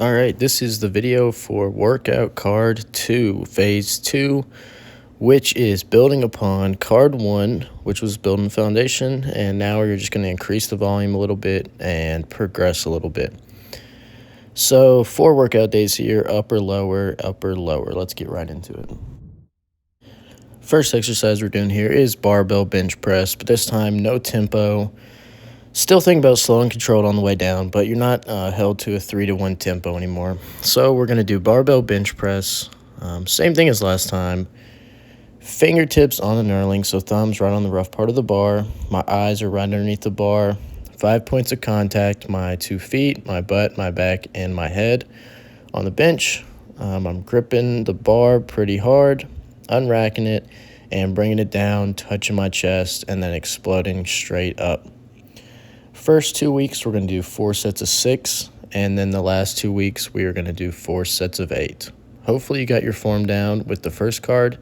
All right, this is the video for workout card 2, phase 2, which is building upon card 1, which was building the foundation, and now you're just going to increase the volume a little bit and progress a little bit. So 4 workout days here, upper, lower, upper, lower. Let's get right into it. First exercise we're doing here is barbell bench press, but this time no tempo. Still think about slow and controlled on the way down, but you're not held to a 3-to-1 tempo anymore. So we're going to do barbell bench press. Same thing as last time. Fingertips on the knurling, so thumbs right on the rough part of the bar. My eyes are right underneath the bar. 5 points of contact, my 2 feet, my butt, my back, and my head. On the bench, I'm gripping the bar pretty hard, unracking it, and bringing it down, touching my chest, and then exploding straight up. First 2 weeks, we're going to do 4 sets of 6, and then the last 2 weeks, we are going to do 4 sets of 8. Hopefully you got your form down with the first card,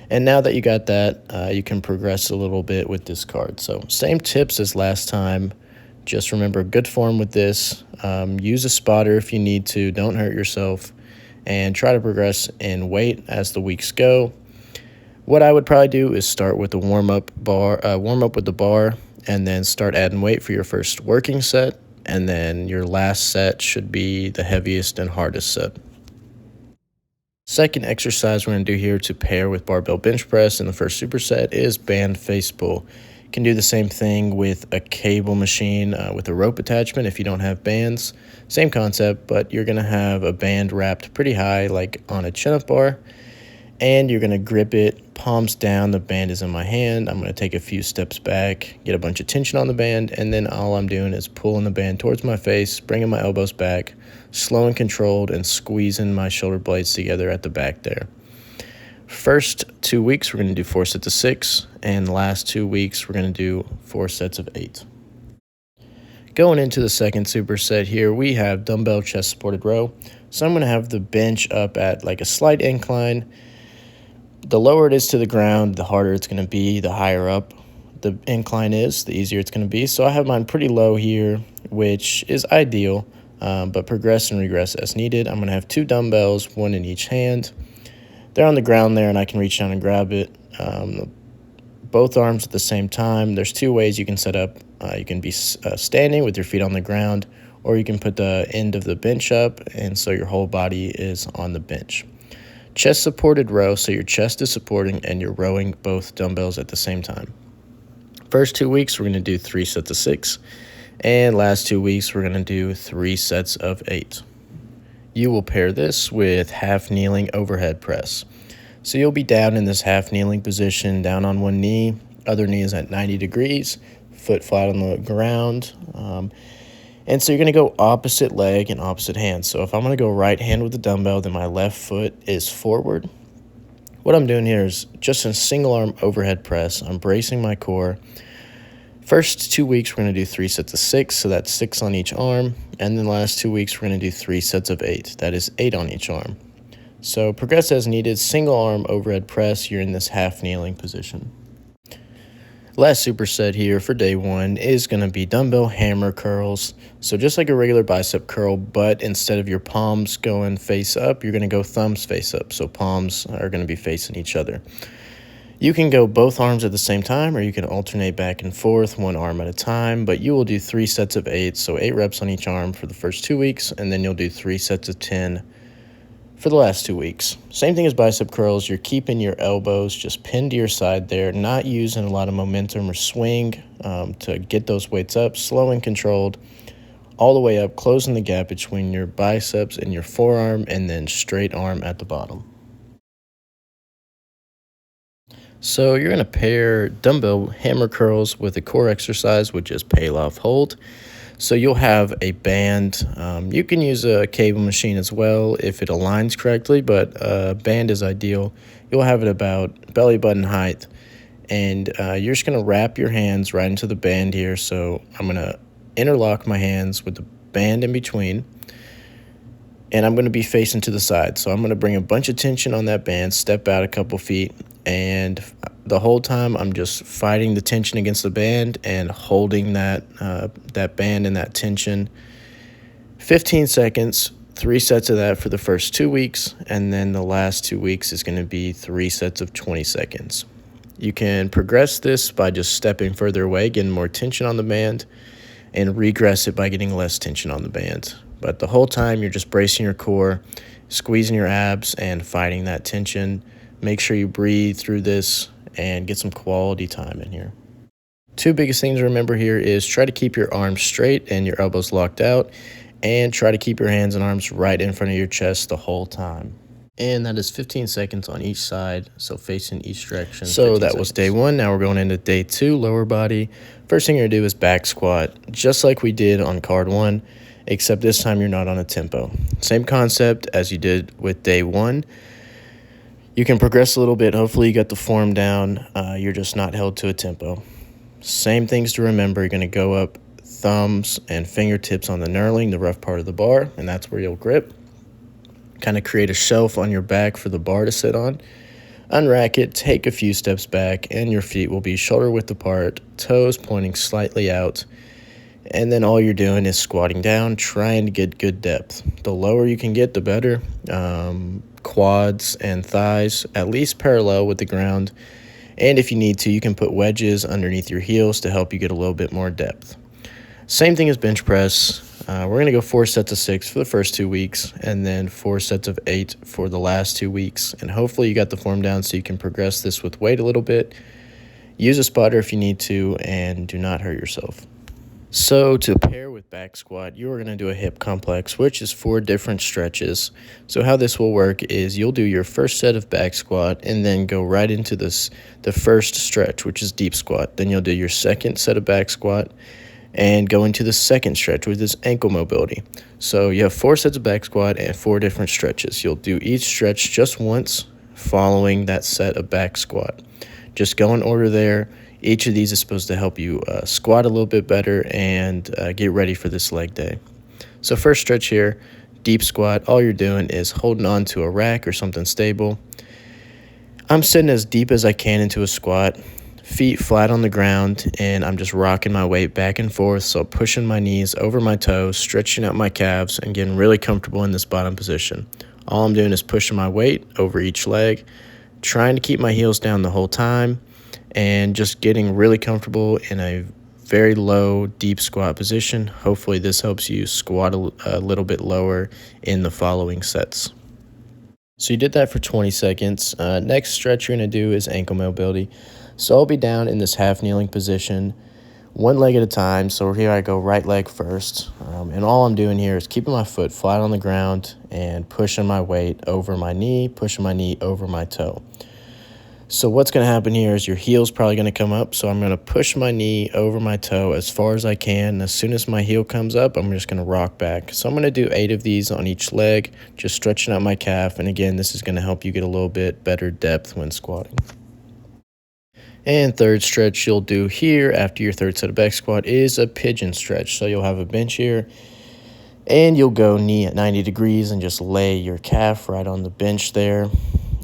and now that you got that, you can progress a little bit with this card. So same tips as last time. Just remember, good form with this. Use a spotter if you need to. Don't hurt yourself, and try to progress in weight as the weeks go. What I would probably do is start with a warm up with the bar, and then start adding weight for your first working set, and then your last set should be the heaviest and hardest set. Second exercise we're going to do here to pair with barbell bench press in the first superset is band face pull. You can do the same thing with a cable machine with a rope attachment if you don't have bands. Same concept, but you're going to have a band wrapped pretty high like on a chin-up bar, and you're going to grip it, palms down. The band is in my hand. I'm going to take a few steps back, get a bunch of tension on the band, and then all I'm doing is pulling the band towards my face, bringing my elbows back, slow and controlled, and squeezing my shoulder blades together at the back there. First 2 weeks, we're going to do 4 sets of 6, and the last 2 weeks, we're going to do 4 sets of 8. Going into the second superset here, we have dumbbell chest supported row. So I'm going to have the bench up at like a slight incline. The lower it is to the ground, the harder it's going to be. The higher up the incline is, the easier it's going to be. So I have mine pretty low here, which is ideal, but progress and regress as needed. I'm going to have 2 dumbbells, 1 in each hand. They're on the ground there, and I can reach down and grab it. Both arms at the same time. There's 2 ways you can set up. You can be standing with your feet on the ground, or you can put the end of the bench up, and so your whole body is on the bench. Chest supported row, so your chest is supporting and you're rowing both dumbbells at the same time. First 2 weeks, we're going to do 3 sets of 6, and last 2 weeks, we're going to do 3 sets of 8. You will pair this with half kneeling overhead press. So you'll be down in this half kneeling position, down on one knee, other knee is at 90 degrees, foot flat on the ground. And so you're going to go opposite leg and opposite hand. So if I'm going to go right hand with the dumbbell, then my left foot is forward. What I'm doing here is just a single arm overhead press. I'm bracing my core. First 2 weeks, we're going to do 3 sets of 6, so that's 6 on each arm. And then the last 2 weeks, we're going to do 3 sets of 8. That is 8 on each arm. So progress as needed, single arm overhead press. You're in this half kneeling position. Last superset here for day 1 is going to be dumbbell hammer curls. So just like a regular bicep curl, but instead of your palms going face up, you're going to go thumbs face up. So palms are going to be facing each other. You can go both arms at the same time, or you can alternate back and forth, one arm at a time, but you will do 3 sets of 8, so 8 reps on each arm for the first 2 weeks, and then you'll do 3 sets of 10 for the last 2 weeks. Same thing as bicep curls. You're keeping your elbows just pinned to your side there, not using a lot of momentum or swing to get those weights up, slow and controlled, all the way up, closing the gap between your biceps and your forearm, and then straight arm at the bottom. So you're going to pair dumbbell hammer curls with a core exercise, which is Pallof hold. So you'll have a band. You can use a cable machine as well if it aligns correctly, but a band is ideal. You'll have it about belly button height, and you're just going to wrap your hands right into the band here. So I'm going to interlock my hands with the band in between, and I'm going to be facing to the side. So I'm going to bring a bunch of tension on that band, step out a couple feet, and the whole time I'm just fighting the tension against the band and holding that band and that tension. 15 seconds 3 sets of that for the first 2 weeks, and then the last 2 weeks is going to be 3 sets of 20 seconds. You can progress this by just stepping further away, getting more tension on the band, and regress it by getting less tension on the band. But the whole time you're just bracing your core, squeezing your abs, and fighting that tension. Make sure you breathe through this and get some quality time in here. 2 biggest things to remember here is try to keep your arms straight and your elbows locked out, and try to keep your hands and arms right in front of your chest the whole time. And that is 15 seconds on each side, so facing each direction. So that was day 1. Now we're going into day 2, lower body. First thing you're going to do is back squat, just like we did on card 1, except this time you're not on a tempo. Same concept as you did with day 1. You can progress a little bit. Hopefully you got the form down. You're just not held to a tempo. Same things to remember. You're going to go up thumbs and fingertips on the knurling, the rough part of the bar, and that's where you'll grip. Kind of create a shelf on your back for the bar to sit on. Unrack it, take a few steps back, and your feet will be shoulder width apart, toes pointing slightly out. And then all you're doing is squatting down, trying to get good depth. The lower you can get, the better. Quads and thighs at least parallel with the ground. And if you need to, you can put wedges underneath your heels to help you get a little bit more depth. Same thing as bench press. We're going to go 4 sets of 6 for the first 2 weeks, and then 4 sets of 8 for the last 2 weeks. And hopefully you got the form down so you can progress this with weight a little bit. Use a spotter if you need to, and do not hurt yourself. So to pair with back squat, you are going to do a hip complex, which is 4 different stretches. So how this will work is you'll do your first set of back squat and then go right into the first stretch, which is deep squat. Then you'll do your second set of back squat and go into the second stretch, which is ankle mobility. So you have 4 sets of back squat and 4 different stretches. You'll do each stretch just once following that set of back squat. Just go in order there. Each of these is supposed to help you squat a little bit better and get ready for this leg day. So first stretch here, deep squat. All you're doing is holding on to a rack or something stable. I'm sitting as deep as I can into a squat, feet flat on the ground, and I'm just rocking my weight back and forth, so pushing my knees over my toes, stretching out my calves, and getting really comfortable in this bottom position. All I'm doing is pushing my weight over each leg, trying to keep my heels down the whole time, and just getting really comfortable in a very low, deep squat position. Hopefully this helps you squat a little bit lower in the following sets. So you did that for 20 seconds. Next stretch you're going to do is ankle mobility. So I'll be down in this half kneeling position, one leg at a time. So here I go right leg first. And all I'm doing here is keeping my foot flat on the ground and pushing my weight over my knee, pushing my knee over my toe. So what's going to happen here is your heel's probably going to come up. So I'm going to push my knee over my toe as far as I can. And as soon as my heel comes up, I'm just going to rock back. So I'm going to do 8 of these on each leg, just stretching out my calf. And again, this is going to help you get a little bit better depth when squatting. And third stretch you'll do here after your third set of back squat is a pigeon stretch. So you'll have a bench here, and you'll go knee at 90 degrees and just lay your calf right on the bench there.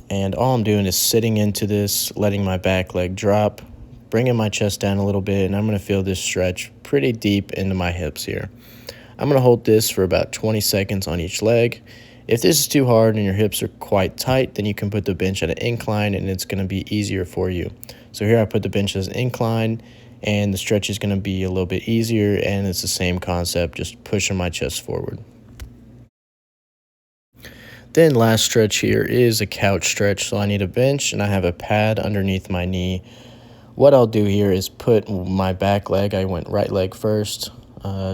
And all I'm doing is sitting into this, letting my back leg drop, bringing my chest down a little bit, and I'm going to feel this stretch pretty deep into my hips here. I'm going to hold this for about 20 seconds on each leg. If this is too hard and your hips are quite tight, then you can put the bench at an incline and it's going to be easier for you. So here I put the bench as an incline, and the stretch is going to be a little bit easier, and it's the same concept, just pushing my chest forward. Then last stretch here is a couch stretch. So I need a bench and I have a pad underneath my knee. What I'll do here is put my back leg, I went right leg first,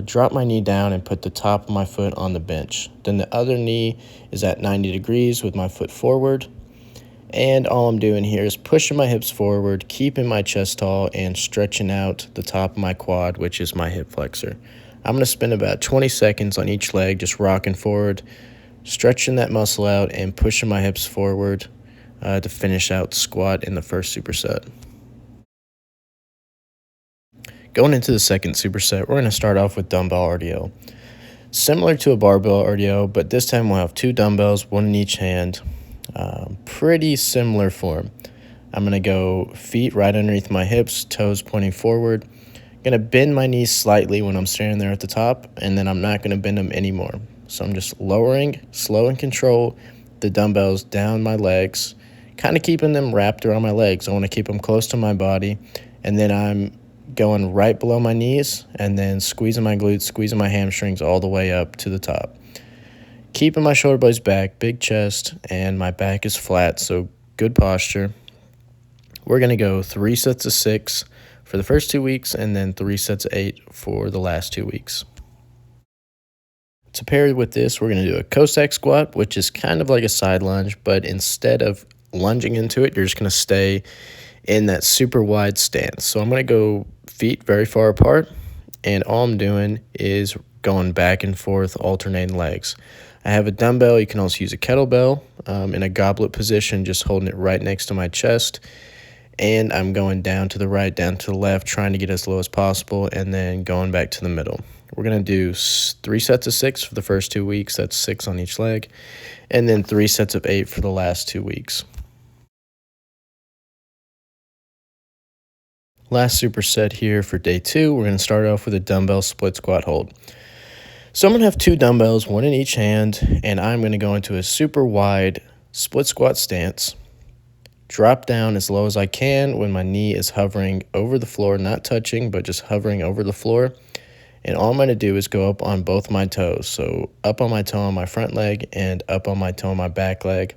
drop my knee down and put the top of my foot on the bench. Then the other knee is at 90 degrees with my foot forward. And all I'm doing here is pushing my hips forward, keeping my chest tall, and stretching out the top of my quad, which is my hip flexor. I'm going to spend about 20 seconds on each leg, just rocking forward, stretching that muscle out, and pushing my hips forward to finish out squat in the first superset. Going into the second superset, we're going to start off with dumbbell RDL. Similar to a barbell RDL, but this time we'll have 2 dumbbells, 1 in each hand. Pretty similar form. I'm going to go feet right underneath my hips, toes pointing forward. I'm going to bend my knees slightly when I'm standing there at the top, and then I'm not going to bend them anymore. So I'm just lowering, slow and control the dumbbells down my legs, kind of keeping them wrapped around my legs. I want to keep them close to my body. And then I'm going right below my knees and then squeezing my glutes, squeezing my hamstrings all the way up to the top. Keeping my shoulder blades back, big chest, and my back is flat, so good posture. We're going to go 3 sets of 6 for the first 2 weeks and then 3 sets of 8 for the last 2 weeks. To pair with this, we're going to do a Cossack squat, which is kind of like a side lunge, but instead of lunging into it, you're just going to stay in that super wide stance. So I'm going to go feet very far apart, and all I'm doing is going back and forth, alternating legs. I have a dumbbell. You can also use a kettlebell in a goblet position, just holding it right next to my chest. And I'm going down to the right, down to the left, trying to get as low as possible, and then going back to the middle. We're going to do 3 sets of 6 for the first 2 weeks. That's 6 on each leg. And then 3 sets of 8 for the last 2 weeks. Last superset here for day 2. We're going to start off with a dumbbell split squat hold. So I'm going to have 2 dumbbells, one in each hand, and I'm going to go into a super wide split squat stance. Drop down as low as I can when my knee is hovering over the floor, not touching, but just hovering over the floor. And all I'm going to do is go up on both my toes. So up on my toe on my front leg and up on my toe on my back leg.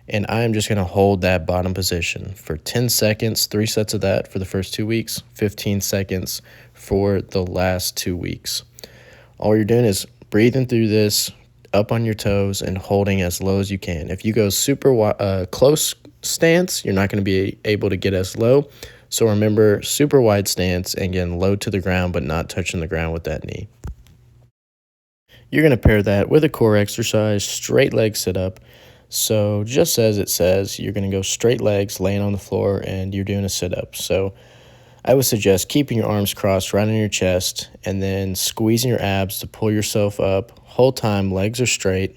And I'm just going to hold that bottom position for 10 seconds, 3 sets of that for the first 2 weeks, 15 seconds for the last 2 weeks. All you're doing is breathing through this, up on your toes, and holding as low as you can. If you go super close stance, you're not going to be able to get as low. So remember, super wide stance and getting low to the ground, but not touching the ground with that knee. You're going to pair that with a core exercise, straight leg sit up. So just as it says, you're going to go straight legs, laying on the floor, and you're doing a sit up. So I would suggest keeping your arms crossed right on your chest and then squeezing your abs to pull yourself up. Whole time, legs are straight.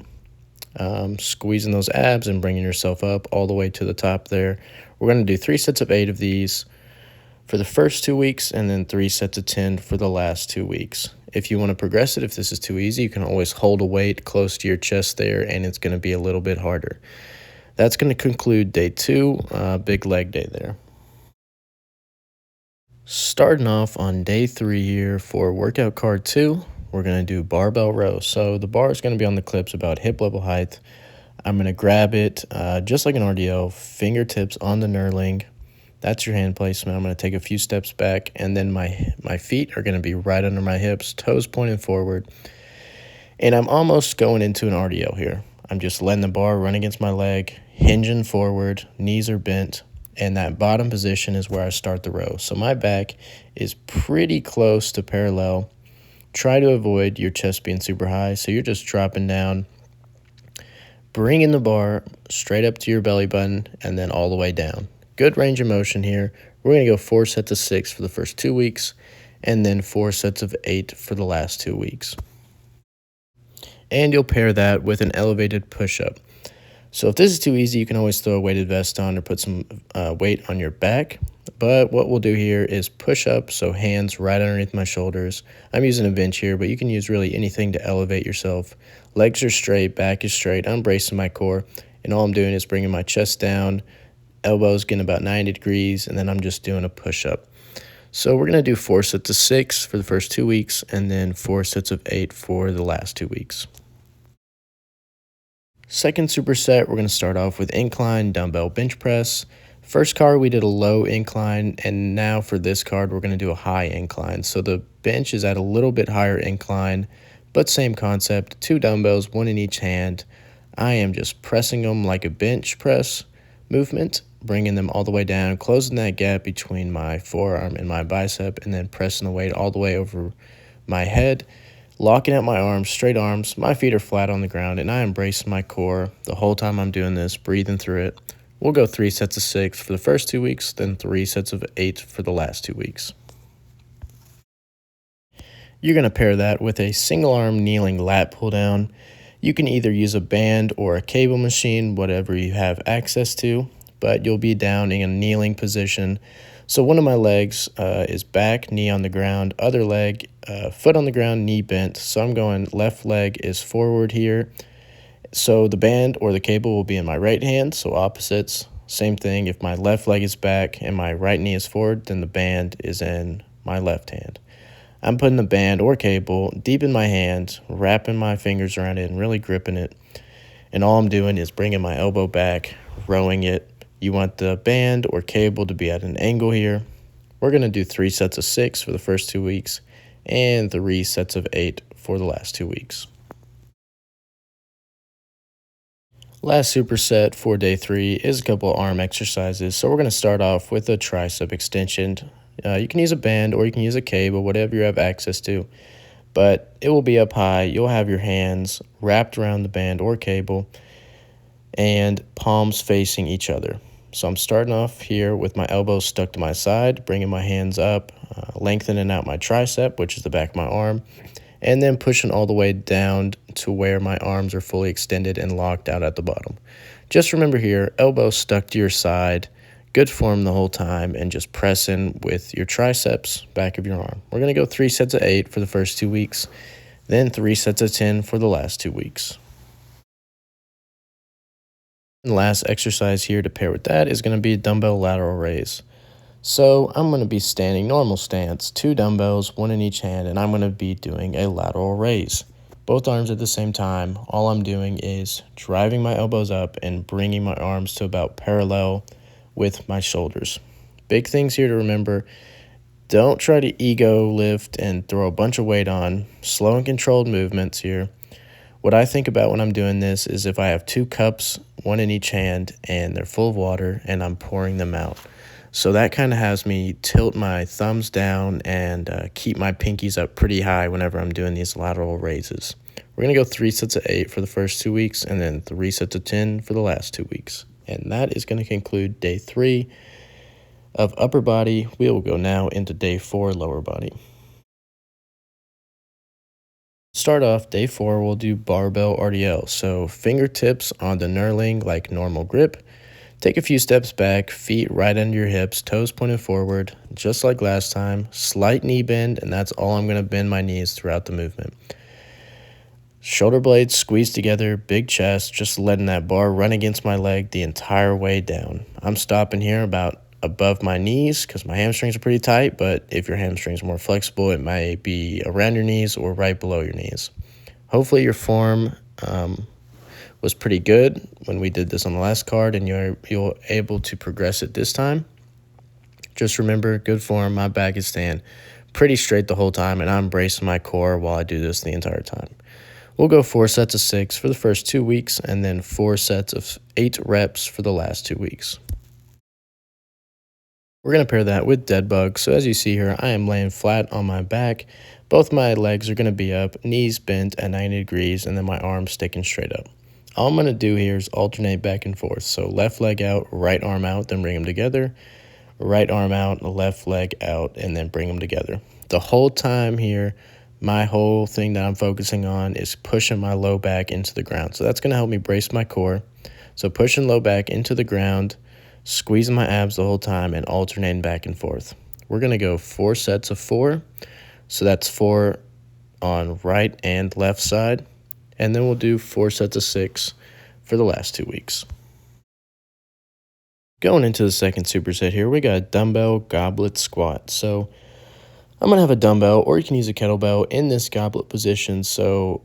Squeezing those abs and bringing yourself up all the way to the top there. We're going to do 3 sets of 8 of these for the first 2 weeks and then 3 sets of 10 for the last 2 weeks. If you want to progress it, if this is too easy, you can always hold a weight close to your chest there, and it's going to be a little bit harder. That's going to conclude day 2, big leg day there. Starting off on day 3 here for workout card 2, we're going to do barbell row. So the bar is going to be on the clips about hip level height. I'm going to grab it just like an RDL, fingertips on the knurling. That's your hand placement. I'm going to take a few steps back, and then my feet are going to be right under my hips, toes pointing forward. And I'm almost going into an RDL here. I'm just letting the bar run against my leg, hinging forward, knees are bent. And that bottom position is where I start the row. So my back is pretty close to parallel. Try to avoid your chest being super high. So you're just dropping down, bringing the bar straight up to your belly button, and then all the way down. Good range of motion here. We're going to go 4 sets of 6 for the first 2 weeks, and then 4 sets of 8 for the last 2 weeks. And you'll pair that with an elevated push-up. So if this is too easy, you can always throw a weighted vest on or put some weight on your back. But what we'll do here is push up, so hands right underneath my shoulders. I'm using a bench here, but you can use really anything to elevate yourself. Legs are straight, back is straight. I'm bracing my core, and all I'm doing is bringing my chest down, elbows getting about 90 degrees, and then I'm just doing a push-up. So we're going to do 4 sets of 6 for the first 2 weeks, and then 4 sets of 8 for the last 2 weeks. Second superset, we're going to start off with incline dumbbell bench press. First card, we did a low incline, and now for this card, we're going to do a high incline. So the bench is at a little bit higher incline, but same concept, 2 dumbbells, 1 in each hand. I am just pressing them like a bench press movement, bringing them all the way down, closing that gap between my forearm and my bicep, and then pressing the weight all the way over my head. Locking out my arms, straight arms, my feet are flat on the ground, and I am bracing my core the whole time I'm doing this, breathing through it. We'll go 3 sets of 6 for the first 2 weeks, then 3 sets of 8 for the last 2 weeks. You're going to pair that with a single arm kneeling lat pull down. You can either use a band or a cable machine, whatever you have access to, but you'll be down in a kneeling position. So one of my legs is back, knee on the ground, other leg, foot on the ground, knee bent. So I'm going left leg is forward here. So the band or the cable will be in my right hand, so opposites. Same thing, if my left leg is back and my right knee is forward, then the band is in my left hand. I'm putting the band or cable deep in my hand, wrapping my fingers around it and really gripping it. And all I'm doing is bringing my elbow back, rowing it. You want the band or cable to be at an angle here. We're going to do 3 sets of 6 for the first 2 weeks and 3 sets of 8 for the last 2 weeks. Last superset for day 3 is a couple of arm exercises. So we're going to start off with a tricep extension. You can use a band or you can use a cable, whatever you have access to. But it will be up high. You'll have your hands wrapped around the band or cable and palms facing each other. So I'm starting off here with my elbows stuck to my side, bringing my hands up, lengthening out my tricep, which is the back of my arm, and then pushing all the way down to where my arms are fully extended and locked out at the bottom. Just remember here, elbows stuck to your side, good form the whole time, and just pressing with your triceps, back of your arm. We're going to go 3 sets of 8 for the first 2 weeks, then 3 sets of 10 for the last 2 weeks. And the last exercise here to pair with that is going to be a dumbbell lateral raise. So I'm going to be standing normal stance, 2 dumbbells, 1 in each hand, and I'm going to be doing a lateral raise. Both arms at the same time. All I'm doing is driving my elbows up and bringing my arms to about parallel with my shoulders. Big things here to remember. Don't try to ego lift and throw a bunch of weight on. Slow and controlled movements here. What I think about when I'm doing this is if I have 2 cups, 1 in each hand, and they're full of water, and I'm pouring them out. So that kind of has me tilt my thumbs down and keep my pinkies up pretty high whenever I'm doing these lateral raises. We're going to go 3 sets of 8 for the first 2 weeks and then 3 sets of 10 for the last 2 weeks. And that is going to conclude day 3 of upper body. We will go now into day 4, lower body. Start off day 4, we'll do barbell RDL. So fingertips on the knurling like normal grip. Take a few steps back, feet right under your hips, toes pointed forward, just like last time. Slight knee bend, and that's all I'm going to bend my knees throughout the movement. Shoulder blades squeeze together, big chest, just letting that bar run against my leg the entire way down. I'm stopping here about above my knees because my hamstrings are pretty tight, but if your hamstrings are more flexible, it may be around your knees or right below your knees. Hopefully your form was pretty good when we did this on the last card and you're able to progress it this time. Just remember, good form, my back is staying pretty straight the whole time and I'm bracing my core while I do this the entire time. We'll go 4 sets of 6 for the first 2 weeks and then 4 sets of 8 reps for the last 2 weeks. We're going to pair that with dead bug. So as you see here, I am laying flat on my back. Both my legs are going to be up, knees bent at 90 degrees, and then my arms sticking straight up. All I'm going to do here is alternate back and forth. So left leg out, right arm out, then bring them together. Right arm out, left leg out, and then bring them together. The whole time here, my whole thing that I'm focusing on is pushing my low back into the ground. So that's going to help me brace my core. So pushing low back into the ground, squeezing my abs the whole time, and alternating back and forth. We're going to go 4 sets of 4. So that's 4 on right and left side. And then we'll do 4 sets of 6 for the last 2 weeks. Going into the second superset here, we got a dumbbell goblet squat. So I'm going to have a dumbbell, or you can use a kettlebell, in this goblet position. So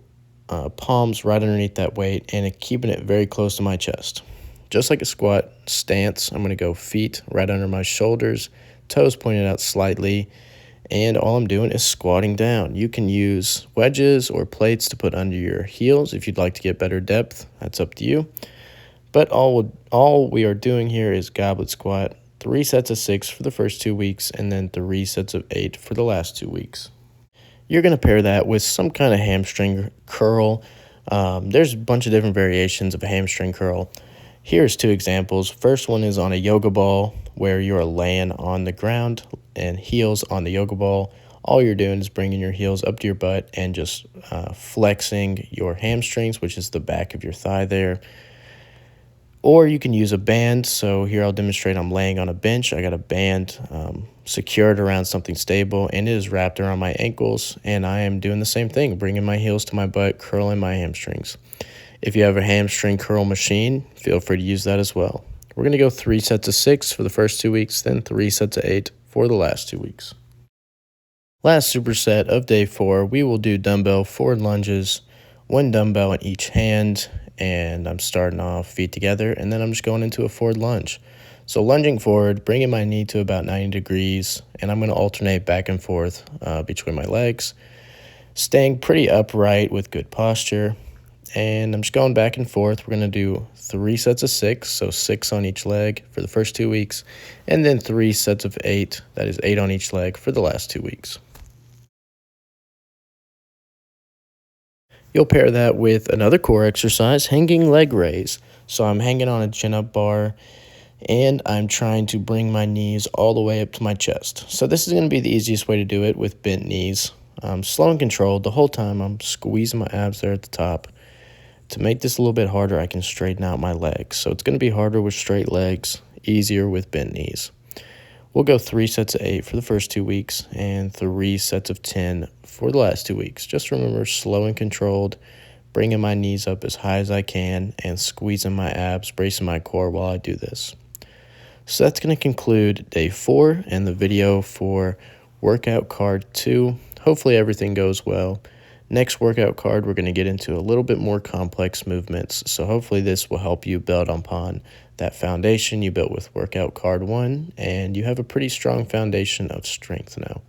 palms right underneath that weight and keeping it very close to my chest. Just like a squat stance, I'm going to go feet right under my shoulders, toes pointed out slightly, and all I'm doing is squatting down. You can use wedges or plates to put under your heels if you'd like to get better depth. That's up to you. But all we are doing here is goblet squat, 3 sets of 6 for the first 2 weeks, and then 3 sets of 8 for the last 2 weeks. You're going to pair that with some kind of hamstring curl. There's a bunch of different variations of a hamstring curl. Here's 2 examples. First one is on a yoga ball where you're laying on the ground and heels on the yoga ball. All you're doing is bringing your heels up to your butt and just flexing your hamstrings, which is the back of your thigh there. Or you can use a band. So here I'll demonstrate I'm laying on a bench. I got a band secured around something stable, and it is wrapped around my ankles. And I am doing the same thing, bringing my heels to my butt, curling my hamstrings. If you have a hamstring curl machine, feel free to use that as well. We're going to go 3 sets of 6 for the first 2 weeks, then 3 sets of 8 for the last 2 weeks. Last superset of day 4, we will do dumbbell forward lunges, 1 dumbbell in each hand, and I'm starting off feet together, and then I'm just going into a forward lunge. So lunging forward, bringing my knee to about 90 degrees, and I'm going to alternate back and forth between my legs, staying pretty upright with good posture. And I'm just going back and forth. We're going to do 3 sets of 6, so 6 on each leg for the first 2 weeks, and then 3 sets of 8, that is 8 on each leg for the last 2 weeks. You'll pair that with another core exercise, hanging leg raise. So I'm hanging on a chin-up bar, and I'm trying to bring my knees all the way up to my chest. So this is going to be the easiest way to do it with bent knees. Slow and controlled. The whole time I'm squeezing my abs there at the top. To make this a little bit harder, I can straighten out my legs. So it's going to be harder with straight legs, easier with bent knees. We'll go 3 sets of 8 for the first 2 weeks and 3 sets of 10 for the last 2 weeks. Just remember, slow and controlled, bringing my knees up as high as I can and squeezing my abs, bracing my core while I do this. So that's going to conclude day 4 and the video for workout card 2. Hopefully everything goes well. Next workout card, we're going to get into a little bit more complex movements. So hopefully this will help you build upon that foundation you built with workout card 1, and you have a pretty strong foundation of strength now.